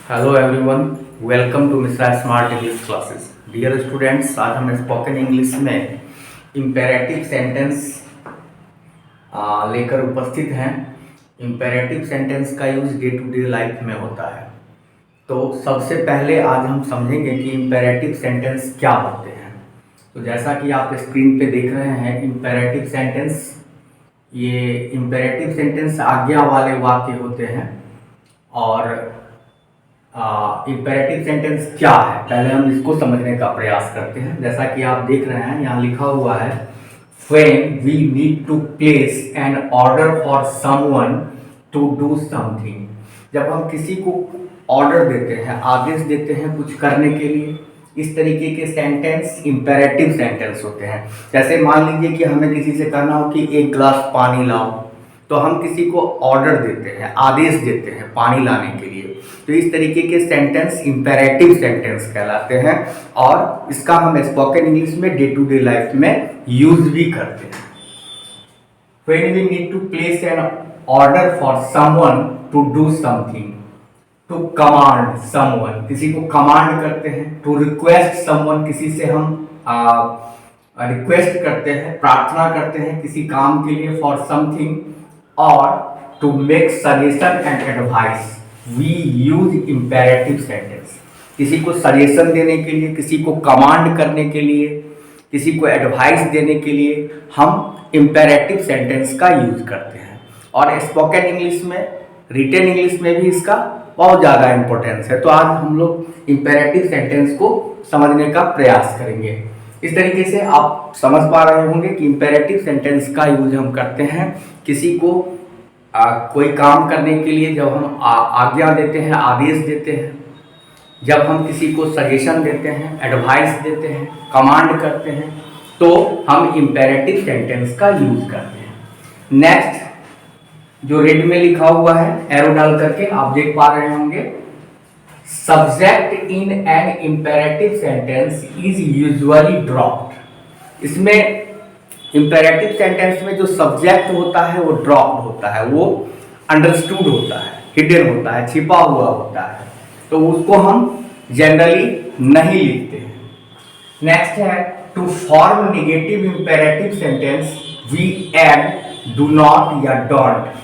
Hello everyone, welcome to Mishra smart English classes. Dear students, आज हम spoken English में imperative sentence लेकर उपस्थित हैं। इम्पेरेटिव सेंटेंस का use day to day life में होता है। तो सबसे पहले आज हम समझेंगे कि इम्पेरेटिव सेंटेंस क्या होते हैं। तो जैसा कि आप स्क्रीन पे देख रहे हैं, इम्पेरेटिव सेंटेंस, ये इम्पेरेटिव सेंटेंस आज्ञा वाले वाक्य होते हैं। और इम्पेरेटिव सेंटेंस क्या है, पहले हम इसको समझने का प्रयास करते हैं। जैसा कि आप देख रहे हैं, यहाँ लिखा हुआ है when we need to place an order for someone to do something। जब हम किसी को ऑर्डर देते हैं, आदेश देते हैं कुछ करने के लिए, इस तरीके के सेंटेंस इम्पेरेटिव सेंटेंस होते हैं। जैसे मान लीजिए कि हमें किसी से कहना हो कि एक गिलास पानी लाओ, तो हम किसी को ऑर्डर देते हैं, आदेश देते हैं पानी लाने के लिए। तो इस तरीके के सेंटेंस इम्पेरेटिव सेंटेंस कहलाते हैं और इसका हम स्पोकन इंग्लिश में डे टू डे लाइफ में यूज भी करते हैं। When we need to place an order for someone to do something, to command someone, किसी को कमांड करते हैं। to request someone, किसी से हम रिक्वेस्ट करते हैं, प्रार्थना करते हैं किसी काम के लिए, for something, और to make suggestion and advice, we use imperative sentence। किसी को सजेशन देने के लिए, किसी को कमांड करने के लिए, किसी को एडवाइस देने के लिए हम इम्पेरेटिव सेंटेंस का यूज करते हैं। और स्पोकन इंग्लिश में, रिटन इंग्लिश में भी इसका बहुत ज़्यादा इंपॉर्टेंस है। तो आज हम लोग इम्पेरेटिव सेंटेंस को समझने का प्रयास करेंगे। इस तरीके से आप समझ पा रहे होंगे कि इम्पेरेटिव सेंटेंस का यूज हम करते हैं किसी को कोई काम करने के लिए, जब हम आज्ञा देते हैं, आदेश देते हैं, जब हम किसी को सजेशन देते हैं, एडवाइस देते हैं, कमांड करते हैं, तो हम इम्पेरेटिव सेंटेंस का यूज करते हैं। नेक्स्ट जो रेड में लिखा हुआ है एरो डाल करके, आप देख पा रहे होंगे, subject in an imperative sentence is usually dropped. इसमें इम्पेरेटिव सेंटेंस में जो सब्जेक्ट होता है वो ड्रॉप्ड होता है, वो अंडरस्टूड होता है, हिडन होता है, छिपा हुआ होता है, तो उसको हम जनरली नहीं लिखते हैं। नेक्स्ट है to form negative imperative sentence we add do not या don't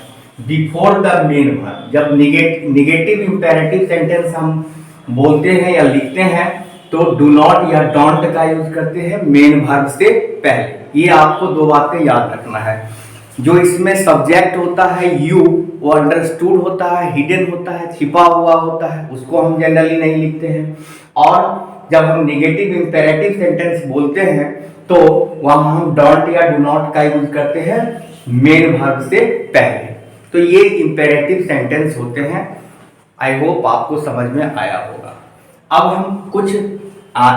before the main verb. जब नेगेटिव इम्पेरेटिव सेंटेंस हम बोलते हैं या लिखते हैं तो डू नॉट या डोंट का यूज करते हैं मेन वर्ब से पहले। ये आपको दो बातें याद रखना है। जो इसमें सब्जेक्ट होता है यू, वो अंडरस्टूड होता है, हिडन होता है, छिपा हुआ होता है, उसको हम जनरली नहीं लिखते हैं। और जब हम नेगेटिव इम्पेरेटिव सेंटेंस बोलते हैं तो वहां हम डोंट या डू नॉट का यूज करते हैं मेन वर्ब से पहले। तो ये इम्पेरेटिव सेंटेंस होते हैं। आई होप आपको समझ में आया होगा। अब हम कुछ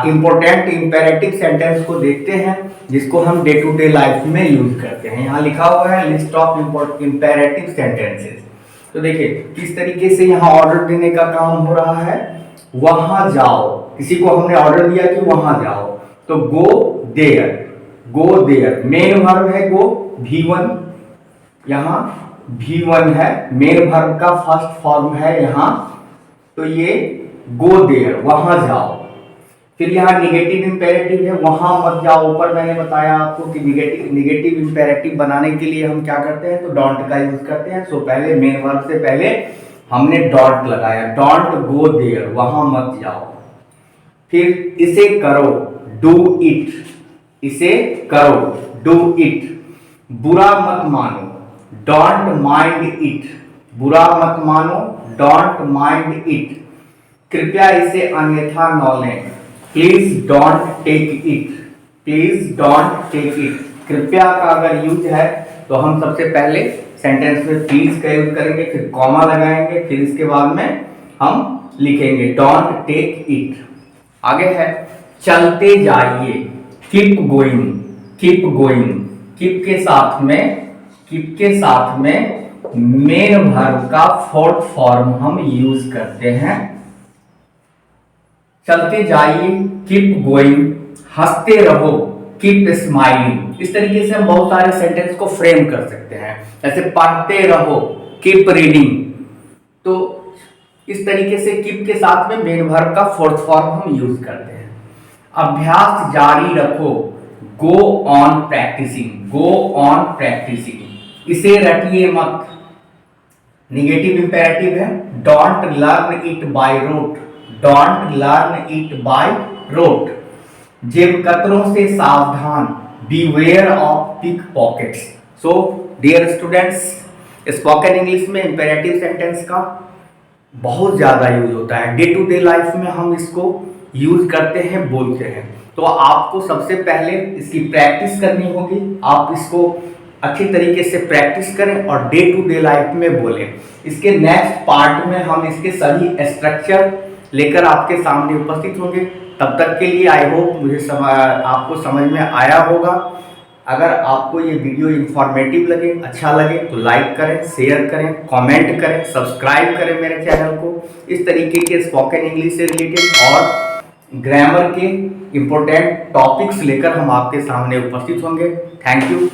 इंपॉर्टेंट इम्पेरेटिव सेंटेंस को देखते हैं जिसको हम डे टू डे लाइफ में यूज करते हैं। यहाँ लिखा हुआ है लिस्ट ऑफ इम्पेरेटिव सेंटेंसेस। तो देखिए किस तरीके से यहाँ ऑर्डर देने का काम हो रहा है। वहां जाओ, किसी को हमने ऑर्डर दिया कि वहां जाओ, तो go there, go there main verb है गो, V1 यहाँ V1 है, मेन वर्ब का फर्स्ट फॉर्म है यहाँ, तो ये गो देयर वहां जाओ। फिर यहाँ निगेटिव इम्पेरेटिव है, वहां मत जाओ। ऊपर मैंने बताया आपको कि निगेटिव इम्पेरेटिव बनाने के लिए हम क्या करते हैं, तो डोंट का यूज करते हैं। सो पहले मेन वर्ब से पहले हमने डोंट लगाया, डोंट गो देयर, वहां मत जाओ। फिर इसे करो, डू इट, इसे करो, डू इट। बुरा मत मानो, डोंट माइंड इट, बुरा मत मानो, डोंट माइंड इट। कृपया इसे अन्यथा न लें, please don't take it, please don't take it. कृपया का अगर यूज है तो हम सबसे पहले सेंटेंस में प्लीज का यूज करेंगे, फिर कॉमा लगाएंगे, फिर इसके बाद में हम लिखेंगे डोंट टेक इट। आगे है चलते जाइए, keep going, keep going. Keep के साथ में, कीप के साथ में मेन वर्ब का फोर्थ फॉर्म हम यूज करते हैं। चलते जाइए, कीप गोइंग। हंसते रहो, कीप स्माइलिंग। इस तरीके से हम बहुत सारे सेंटेंस को फ्रेम कर सकते हैं। जैसे पढ़ते रहो, कीप रीडिंग। तो इस तरीके से कीप के साथ में मेन वर्ब का फोर्थ फॉर्म हम यूज करते हैं। अभ्यास जारी रखो, go on practising, go on practising, इसे रटिए मत, निगेटिव इंपेरेटिव है। Don't learn it by rote, don't learn it by rote. जेब कतरों से सावधान, beware of pickpockets. So dear students, spoken English में इंपेरेटिव सेंटेंस का बहुत ज़्यादा यूज होता है। डे टू डे लाइफ में हम इसको यूज करते हैं, बोलते हैं। तो आपको सबसे पहले इसकी प्रैक्टिस करनी होगी। आप इसको अच्छी तरीके से प्रैक्टिस करें और डे टू डे लाइफ में बोलें। इसके नेक्स्ट पार्ट में हम इसके सभी स्ट्रक्चर लेकर आपके सामने उपस्थित होंगे। तब तक के लिए आई होप आपको समझ में आया होगा। अगर आपको ये वीडियो इंफॉर्मेटिव लगे, अच्छा लगे तो लाइक करें, शेयर करें, कमेंट करें, सब्सक्राइब करें मेरे चैनल को। इस तरीके के स्पोकन इंग्लिश से रिलेटेड और ग्रामर के इम्पोर्टेंट टॉपिक्स लेकर हम आपके सामने उपस्थित होंगे। Thank you.